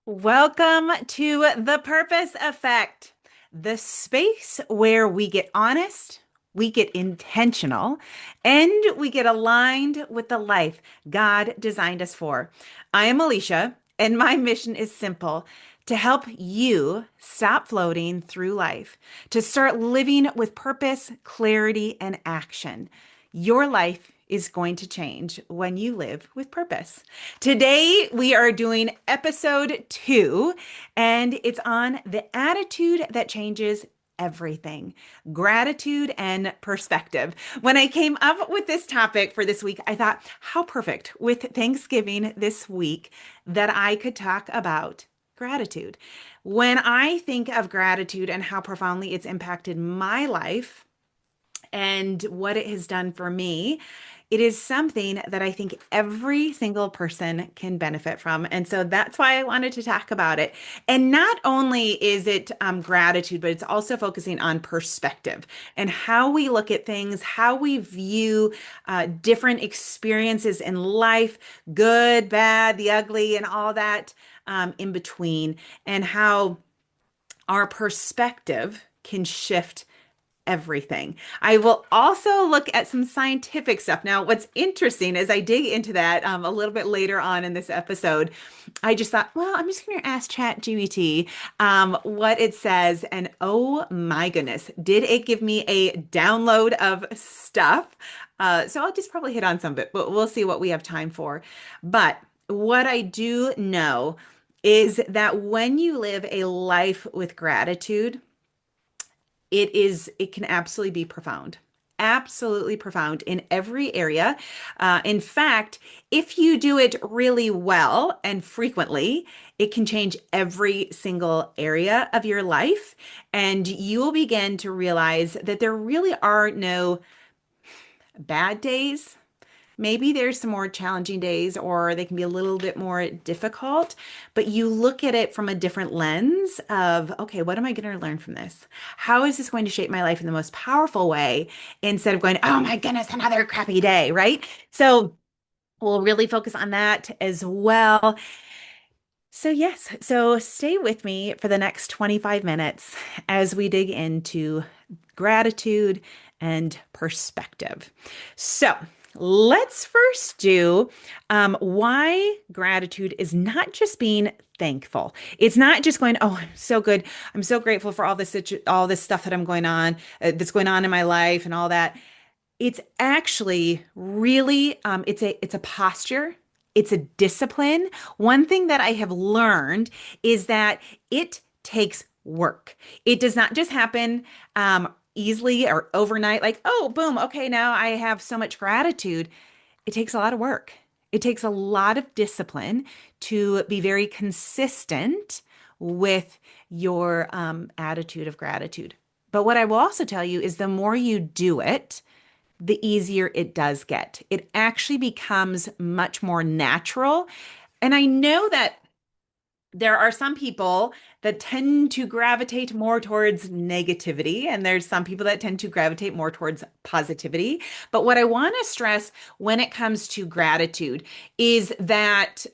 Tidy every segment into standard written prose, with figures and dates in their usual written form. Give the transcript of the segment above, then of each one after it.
Welcome to the Purpose Effect, the space where we get honest, we get intentional, and we get aligned with the life God designed us for. I am Alesha, and my mission is simple to help you stop floating through life, to start living with purpose, clarity, and action. Your life is going to change when you live with purpose. Today, we are doing episode 2, and it's on the attitude that changes everything, gratitude and perspective. When I came up with this topic for this week, I thought, how perfect with Thanksgiving this week that I could talk about gratitude. When I think of gratitude and how profoundly it's impacted my life, and what it has done for me, it is something that I think every single person can benefit from. And so that's why I wanted to talk about it. And not only is it gratitude, but it's also focusing on perspective and how we look at things, how we view different experiences in life, good, bad, the ugly, and all that in between, and how our perspective can shift everything. I will also look at some scientific stuff. Now, what's interesting as I dig into that a little bit later on in this episode, I just thought, well, I'm just going to ask ChatGPT what it says. And oh my goodness, did it give me a download of stuff? So I'll just probably hit on some of it, but we'll see what we have time for. But what I do know is that when you live a life with gratitude, it can absolutely be profound. Absolutely profound in every area. In fact, if you do it really well and frequently, it can change every single area of your life. And you will begin to realize that there really are no bad days. Maybe there's some more challenging days, or they can be a little bit more difficult, but you look at it from a different lens of, okay, what am I going to learn from this? How is this going to shape my life in the most powerful way instead of going, oh my goodness, another crappy day, right? So we'll really focus on that as well. So, yes, so stay with me for the next 25 minutes as we dig into gratitude and perspective. So, let's first do why gratitude is not just being thankful. It's not just going, oh, I'm so good. I'm so grateful for all this stuff that I'm going on, that's going on in my life and all that. It's actually really it's a posture. It's a discipline. One thing that I have learned is that it takes work. It does not just happen easily or overnight, like, oh, boom, okay, now I have so much gratitude. It takes a lot of work. It takes a lot of discipline to be very consistent with your attitude of gratitude. But what I will also tell you is the more you do it, the easier it does get. It actually becomes much more natural. And I know that there are some people that tend to gravitate more towards negativity, and there's some people that tend to gravitate more towards positivity. But what I want to stress when it comes to gratitude is that,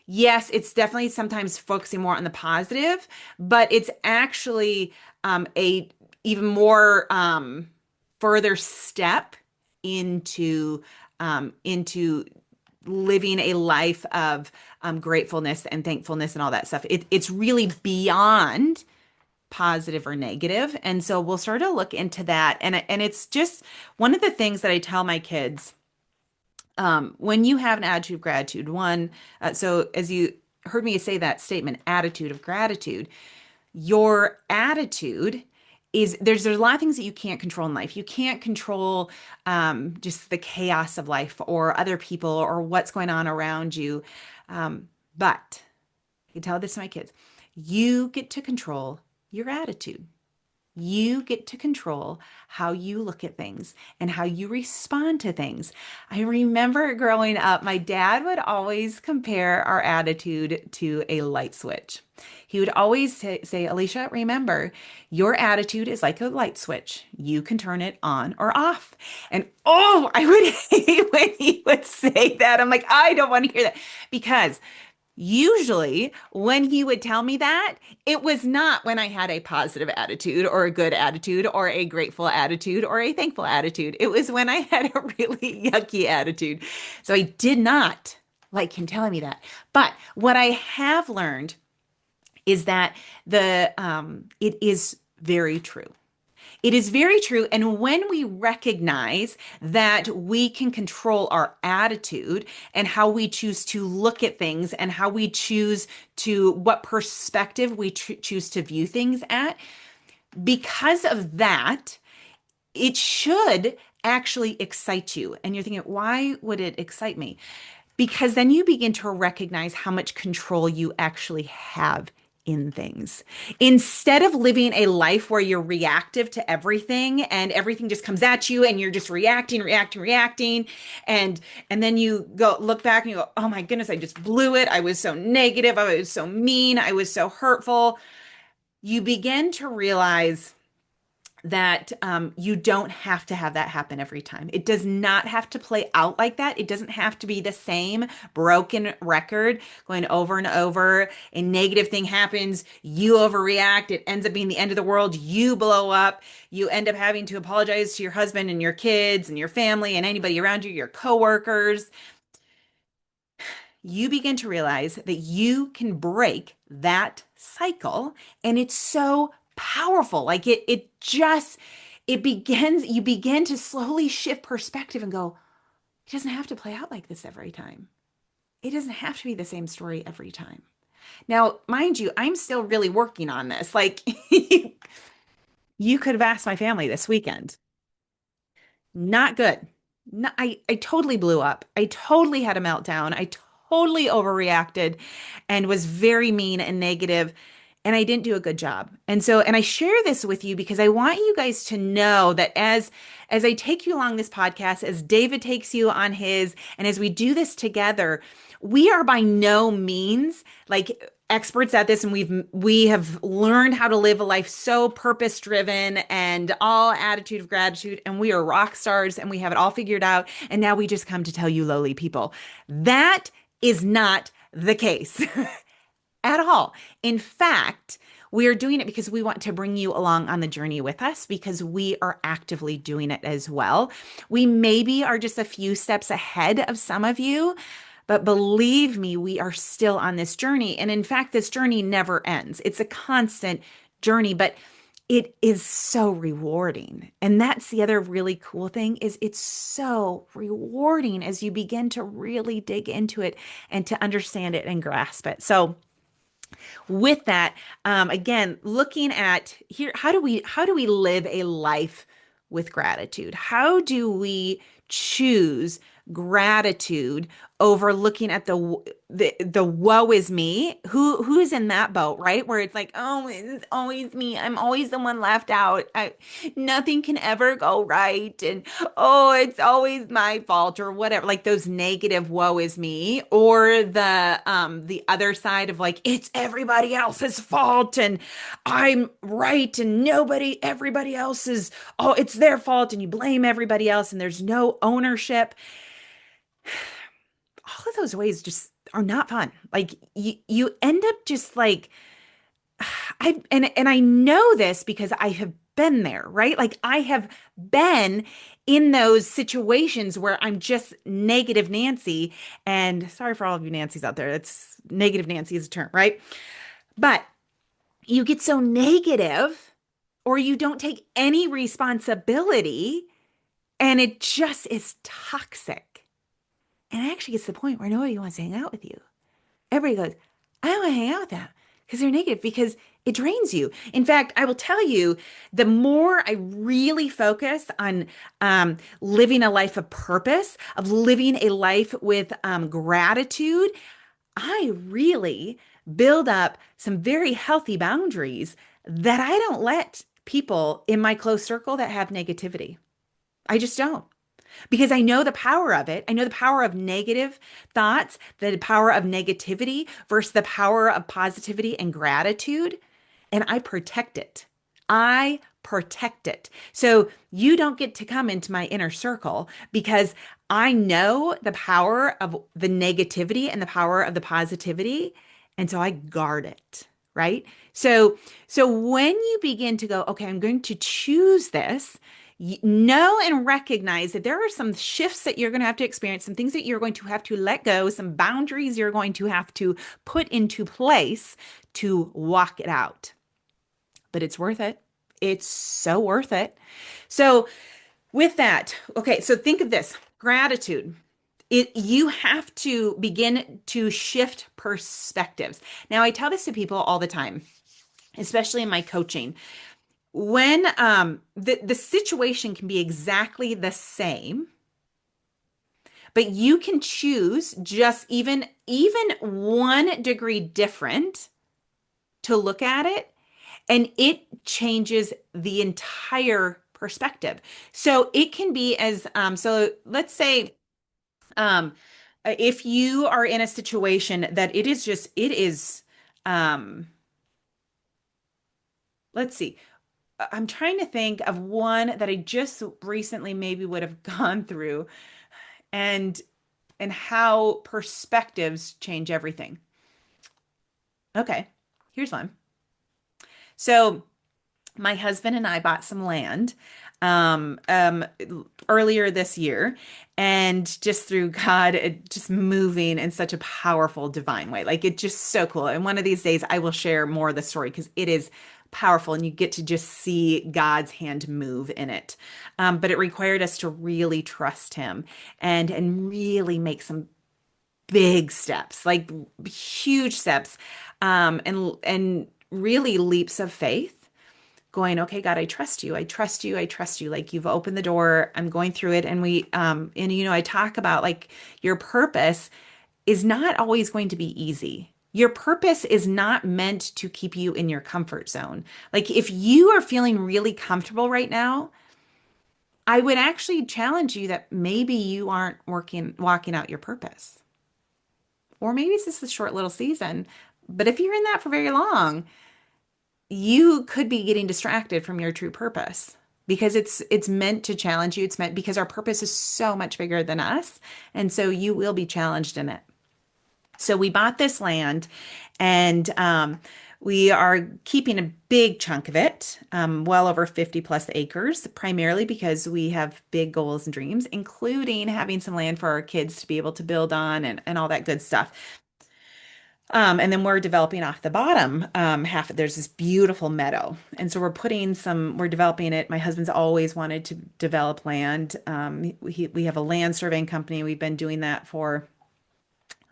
yes, it's definitely sometimes focusing more on the positive, but it's actually a even more further step into living a life of gratefulness and thankfulness and all that stuff. It's really beyond positive or negative. And so we'll sort of look into that. And it's just one of the things that I tell my kids when you have an attitude of gratitude, so as you heard me say that statement, attitude of gratitude, your attitude is there's a lot of things that you can't control in life. You can't control just the chaos of life or other people or what's going on around you. But I tell this to my kids, you get to control your attitude. You get to control how you look at things and how you respond to things. I remember growing up, my dad would always compare our attitude to a light switch. He would always say, Alicia, remember, your attitude is like a light switch. You can turn it on or off. And oh, I would hate when he would say that. I'm like, I don't want to hear that because Usually, when he would tell me that, it was not when I had a positive attitude or a good attitude or a grateful attitude or a thankful attitude. It was when I had a really yucky attitude. So I did not like him telling me that. But what I have learned is that it is very true. It is very true. And when we recognize that we can control our attitude and how we choose to look at things and how we choose to, what perspective we choose to view things at, because of that, it should actually excite you. And you're thinking, why would it excite me? Because then you begin to recognize how much control you actually have in things. Instead of living a life where you're reactive to everything and everything just comes at you and you're just reacting, reacting, reacting, and then you go look back and you go, "Oh my goodness, I just blew it. I was so negative. I was so mean. I was so hurtful." You begin to realize that you don't have to have that happen every time. It does not have to play out like that. It doesn't have to be the same broken record going over and over. A negative thing happens, you overreact, it ends up being the end of the world, you blow up, you end up having to apologize to your husband and your kids and your family and anybody around you, your coworkers. You begin to realize that you can break that cycle, and it's so powerful. Like it just it begins you begin to slowly shift perspective and go, it doesn't have to play out like this every time. It doesn't have to be the same story every time. Now, mind you, I'm still really working on this. Like you could have asked my family this weekend. Not good. No, I totally blew up. I totally had a meltdown. I totally overreacted and was very mean and negative, and I didn't do a good job. And I share this with you because I want you guys to know that as I take you along this podcast, as David takes you on his, and as we do this together, we are by no means like experts at this, and we have learned how to live a life so purpose driven and all attitude of gratitude, and we are rock stars and we have it all figured out, and now we just come to tell you lowly people that is not the case at all. In fact, we are doing it because we want to bring you along on the journey with us because we are actively doing it as well. We maybe are just a few steps ahead of some of you, but believe me, we are still on this journey. And in fact, this journey never ends. It's a constant journey, but it is so rewarding. And that's the other really cool thing is it's so rewarding as you begin to really dig into it and to understand it and grasp it. So with that, again, looking at here, how do we live a life with gratitude? How do we choose gratitude over looking at the woe is me? Who's in that boat, right? Where it's like, oh, it's always me. I'm always the one left out. Nothing can ever go right, and oh, it's always my fault or whatever. Like those negative woe is me, or the other side of like it's everybody else's fault and I'm right and everybody else is, oh, it's their fault, and you blame everybody else and there's no ownership. All of those ways just are not fun. Like you end up just like and I know this because I have been there, right? Like I have been in those situations where I'm just negative Nancy. And sorry for all of you Nancy's out there. It's negative Nancy is a term, right? But you get so negative or you don't take any responsibility and it just is toxic. And it actually gets to the point where nobody wants to hang out with you. Everybody goes, I don't want to hang out with them because they're negative, because it drains you. In fact, I will tell you, the more I really focus on living a life of purpose, of living a life with gratitude, I really build up some very healthy boundaries that I don't let people in my close circle that have negativity. I just don't. Because I know the power of it. I know the power of negative thoughts, the power of negativity versus the power of positivity and gratitude. And I protect it. I protect it. So you don't get to come into my inner circle because I know the power of the negativity and the power of the positivity, and so I guard it, right? So so when you begin to go, okay, I'm going to choose this, know and recognize that there are some shifts that you're going to have to experience, some things that you're going to have to let go, some boundaries you're going to have to put into place to walk it out. But it's worth it. It's so worth it. So with that, okay, so think of this gratitude. You have to begin to shift perspectives. Now, I tell this to people all the time, especially in my coaching. When the situation can be exactly the same, but you can choose just even 1 degree different to look at it, and it changes the entire perspective. So it can be as so let's say um if you are in a situation that it is um let's see, I'm trying to think of one that I just recently maybe would have gone through, and how perspectives change everything. Okay, here's one. So my husband and I bought some land um, um, earlier this year, and just through God, just moving in such a powerful, divine way. Like it's just so cool. And one of these days, I will share more of the story because it is powerful, and you get to just see God's hand move in it. But it required us to really trust Him and really make some big steps, like huge steps, and really leaps of faith, going, okay, God, I trust you. I trust you. I trust you. Like you've opened the door. I'm going through it. And I talk about like your purpose is not always going to be easy. Your purpose is not meant to keep you in your comfort zone. Like if you are feeling really comfortable right now, I would actually challenge you that maybe you aren't walking out your purpose. Or maybe it's just a short little season. But if you're in that for very long, you could be getting distracted from your true purpose, because it's meant to challenge you. It's meant because our purpose is so much bigger than us. And so you will be challenged in it. So we bought this land, and we are keeping a big chunk of it, well over 50 plus acres, primarily because we have big goals and dreams, including having some land for our kids to be able to build on, and all that good stuff. And then we're developing off the bottom half. There's this beautiful meadow. And so we're developing it. My husband's always wanted to develop land. We have a land surveying company. We've been doing that for,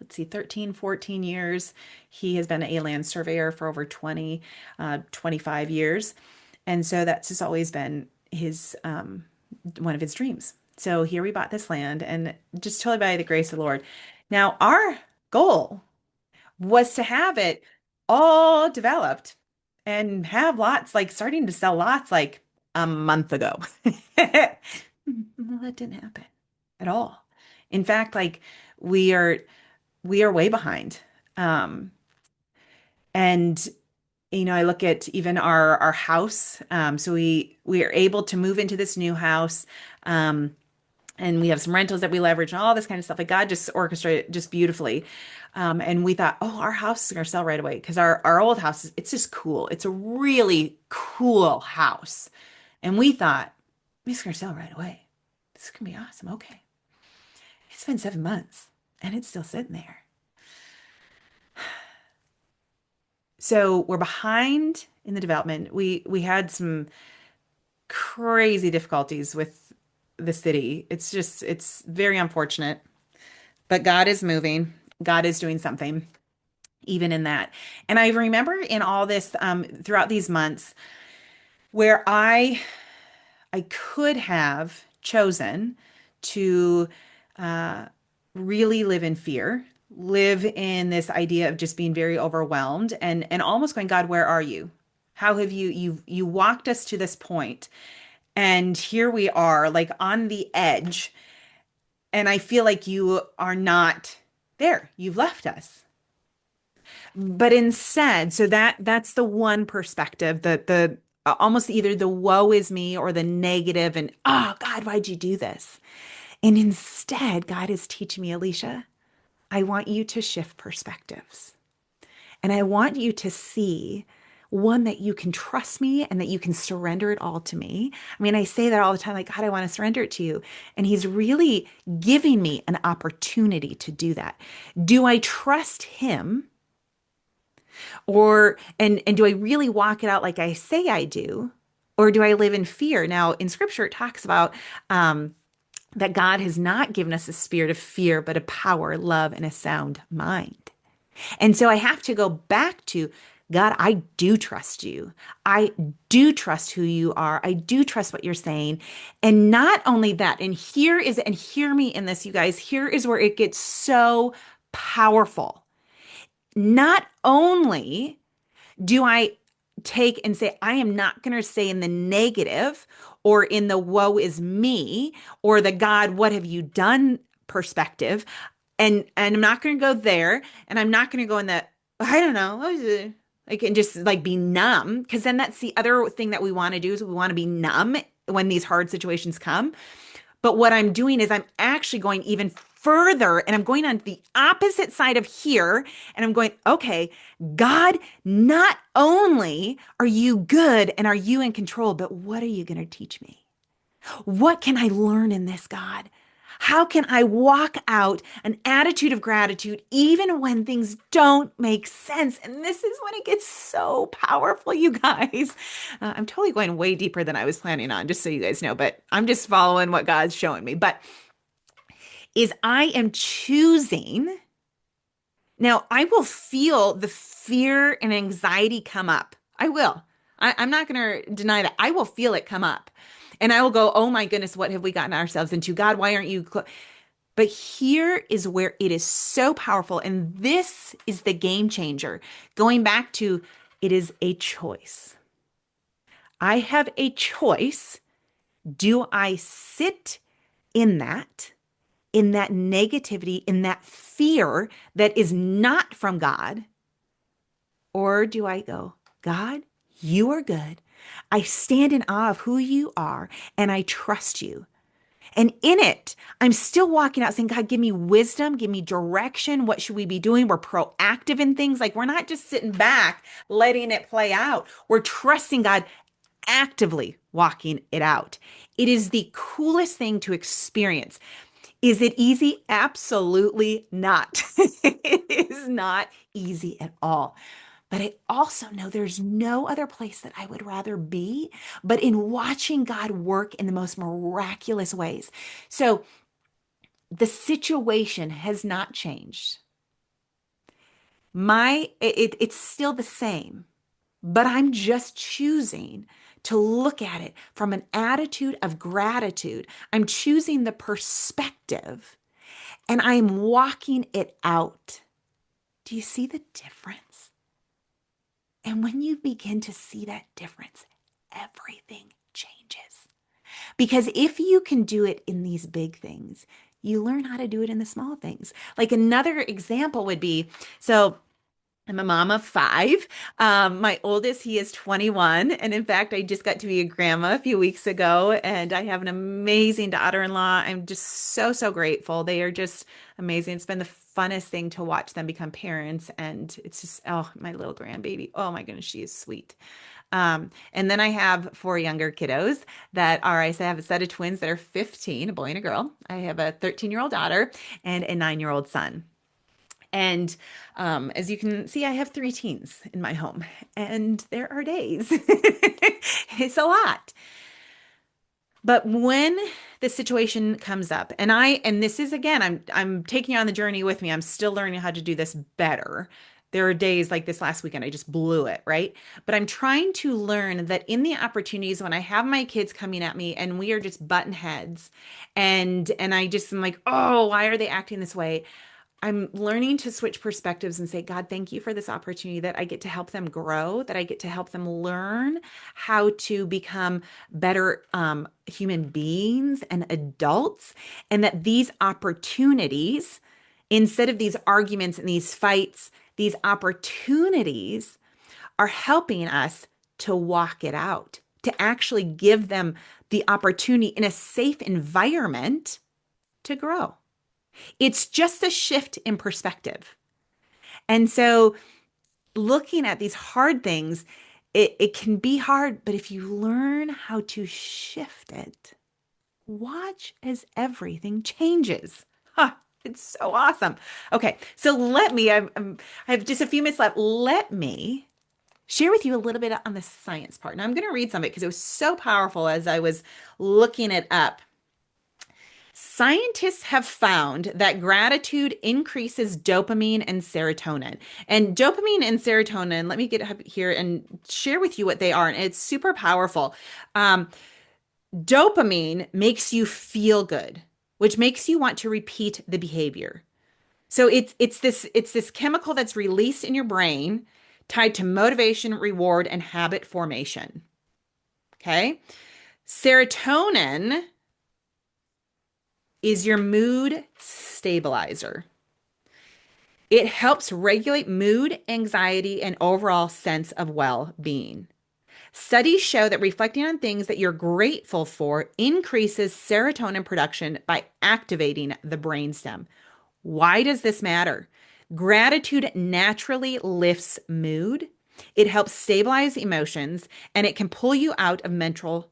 let's see, 13, 14 years. He has been a land surveyor for over 25 years. And so that's just always been one of his dreams. So here we bought this land, and just totally by the grace of the Lord. Now, our goal was to have it all developed and have lots, like starting to sell lots like a month ago. Well, that didn't happen at all. In fact, like we are we are way behind. Um, and I look at even our house. So we are able to move into this new house. Um, and we have some rentals that we leverage and all this kind of stuff. Like God just orchestrated it just beautifully. And we thought, oh, our house is going to sell right away because our old house it's just cool. It's a really cool house. And we thought, it's going to sell right away. This is going to be awesome. Okay. It's been 7 months and it's still sitting there. So we're behind in the development. We had some crazy difficulties with the city. It's very unfortunate, but God is moving. God is doing something even in that. And I remember in all this, throughout these months, where I could have chosen to uh, really live in fear, live in this idea of just being very overwhelmed, and almost going, God, where are you? How have you walked us to this point, and here we are, like on the edge, and I feel like you are not there. You've left us. But instead, so that's the one perspective, the almost either the woe is me or the negative, and oh God, why'd you do this? And instead, God is teaching me, Alicia, I want you to shift perspectives. And I want you to see one that you can trust me and that you can surrender it all to me. I mean, I say that all the time, like, God, I want to surrender it to you. And He's really giving me an opportunity to do that. Do I trust Him? Or and do I really walk it out like I say I do? Or do I live in fear? Now, in scripture, it talks about that God has not given us a spirit of fear, but a power, love, and a sound mind. And so I have to go back to God, I do trust you. I do trust who you are. I do trust what you're saying. And not only that, and hear me in this, you guys, here is where it gets so powerful. Not only do I take and say, I am not going to say in the negative or in the woe is me or the God, what have you done perspective. And I'm not going to go there. And I'm not going to go in the, I don't know, what is it? Like, and just like be numb. Because then that's the other thing that we want to do is we want to be numb when these hard situations come. But what I'm doing is I'm actually going even further and I'm going on the opposite side of here. And I'm going, okay, God, not only are you good and are you in control, but what are you going to teach me? What can I learn in this, God? How can I walk out an attitude of gratitude even when things don't make sense? And this is when it gets so powerful, you guys. I'm totally going way deeper than I was planning on, just so you guys know, but I'm just following what God's showing me. But is I am choosing. Now, I will feel the fear and anxiety come up. I will. I'm not going to deny that. I will feel it come up. And I will go, oh my goodness, what have we gotten ourselves into? God, why aren't you? But here is where it is so powerful. And this is the game changer. Going back to it is a choice. I have a choice. Do I sit in that negativity, in that fear that is not from God? Or do I go, God, you are good. I stand in awe of who you are and I trust you. And in it, I'm still walking out saying, God, give me wisdom, give me direction. What should we be doing? We're proactive in things. Like we're not just sitting back, letting it play out. We're trusting God, actively walking it out. It is the coolest thing to experience. Is it easy? Absolutely not. It is not easy at all. But I also know there's no other place that I would rather be but in watching God work in the most miraculous ways. So the situation has not changed. It's still the same, but I'm just choosing to look at it from an attitude of gratitude. I'm choosing the perspective and I'm walking it out. Do you see the difference? And when you begin to see that difference, everything changes. Because if you can do it in these big things, you learn how to do it in the small things. Like another example would be, so I'm a mom of five. My oldest, he is 21. And in fact, I just got to be a grandma a few weeks ago, and I have an amazing daughter-in-law. I'm just so, so grateful. They are just amazing. It's been the funnest thing to watch them become parents. And it's just, oh, my little grandbaby. Oh my goodness, she is sweet. And then I have four younger kiddos that are, I have a set of twins that are 15, a boy and a girl. I have a 13-year-old daughter and a 9-year-old son. And as you can see, I have three teens in my home, and there are days. It's a lot. But when the situation comes up, and this is again, I'm taking you on the journey with me. I'm still learning how to do this better. There are days like this last weekend, I just blew it, right? But I'm trying to learn that in the opportunities when I have my kids coming at me and we are just button heads and I just am like, oh, why are they acting this way? I'm learning to switch perspectives and say, God, thank you for this opportunity that I get to help them grow, that I get to help them learn how to become better human beings and adults, and that these opportunities, instead of these arguments and these fights, these opportunities are helping us to walk it out, to actually give them the opportunity in a safe environment to grow. It's just a shift in perspective. And so looking at these hard things, it can be hard, but if you learn how to shift it, watch as everything changes. Huh, it's so awesome. Okay, so I have just a few minutes left. Let me share with you a little bit on the science part. Now I'm going to read some of it because it was so powerful as I was looking it up. Scientists have found that gratitude increases dopamine and serotonin. And dopamine and serotonin, let me get up here and share with you what they are. And it's super powerful. Dopamine makes you feel good, which makes you want to repeat the behavior. So it's this chemical that's released in your brain tied to motivation, reward, and habit formation. Okay? Serotonin is your mood stabilizer. It helps regulate mood, anxiety, and overall sense of well-being. Studies show that reflecting on things that you're grateful for increases serotonin production by activating the brainstem. Why does this matter? Gratitude naturally lifts mood. It helps stabilize emotions and it can pull you out of mental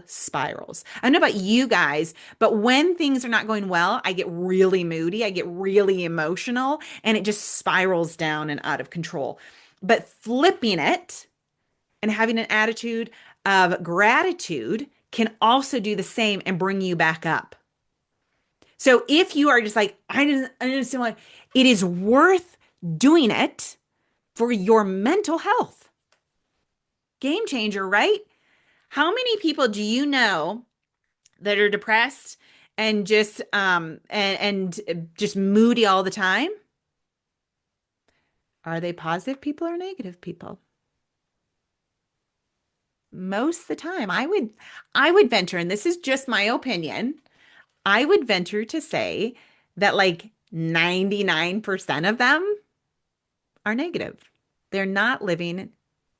spirals. I don't know about you guys, but when things are not going well, I get really moody, I get really emotional, and it just spirals down and out of control. But flipping it and having an attitude of gratitude can also do the same and bring you back up. So if you are just like, I didn't understand why, it is worth doing it for your mental health. Game changer, right? How many people do you know that are depressed and just moody all the time? Are they positive people or negative people? Most of the time, I would venture, and this is just my opinion, I would venture to say that like 99% of them are negative. They're not living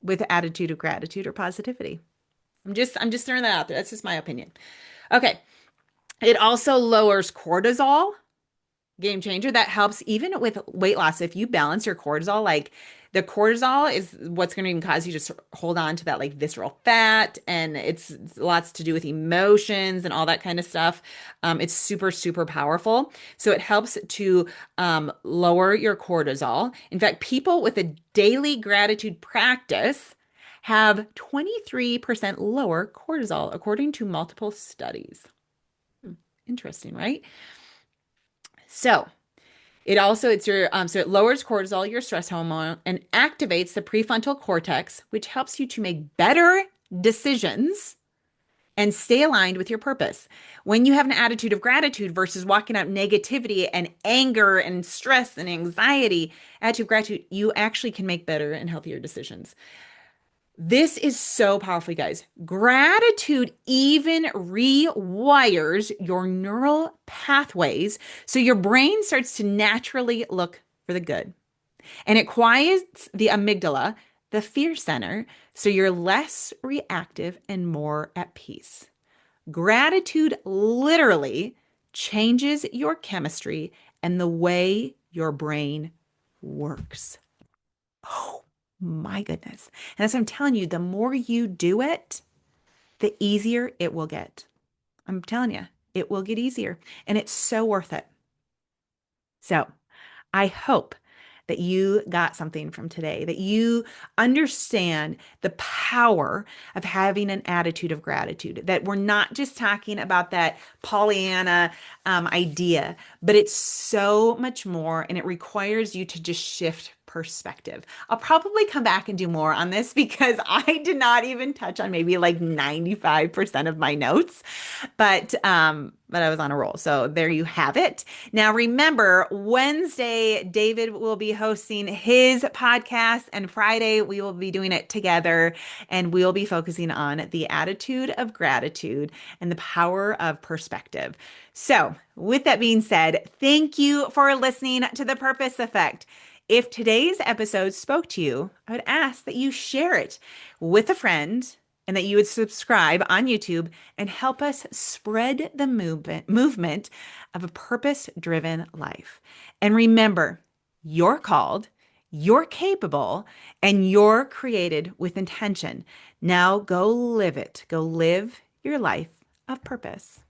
with an attitude of gratitude or positivity. I'm just throwing that out there. That's just my opinion. Okay. It also lowers cortisol. Game changer. That helps even with weight loss. If you balance your cortisol, like the cortisol is what's going to even cause you to hold on to that like visceral fat, and it's lots to do with emotions and all that kind of stuff. It's super, super powerful. So it helps to lower your cortisol. In fact, people with a daily gratitude practice have 23% lower cortisol, according to multiple studies. Interesting, right? So it lowers cortisol, your stress hormone, and activates the prefrontal cortex, which helps you to make better decisions and stay aligned with your purpose. When you have an attitude of gratitude versus walking out negativity and anger and stress and anxiety, attitude of gratitude, you actually can make better and healthier decisions. This is so powerful, guys. Gratitude even rewires your neural pathways so your brain starts to naturally look for the good. And it quiets the amygdala, the fear center, so you're less reactive and more at peace. Gratitude literally changes your chemistry and the way your brain works. Oh my goodness. And as I'm telling you, the more you do it, the easier it will get. I'm telling you, it will get easier. And it's so worth it. So I hope that you got something from today, that you understand the power of having an attitude of gratitude, that we're not just talking about that Pollyanna idea, but it's so much more, and it requires you to just shift perspective. I'll probably come back and do more on this because I did not even touch on maybe like 95% of my notes, but I was on a roll. So there you have it. Now remember, Wednesday, David will be hosting his podcast, and Friday we will be doing it together, and we'll be focusing on the attitude of gratitude and the power of perspective. So with that being said, thank you for listening to The Purpose Effect. If today's episode spoke to you, I would ask that you share it with a friend, and that you would subscribe on YouTube and help us spread the movement of a purpose-driven life. And remember, you're called, you're capable, and you're created with intention. Now go live it. Go live your life of purpose.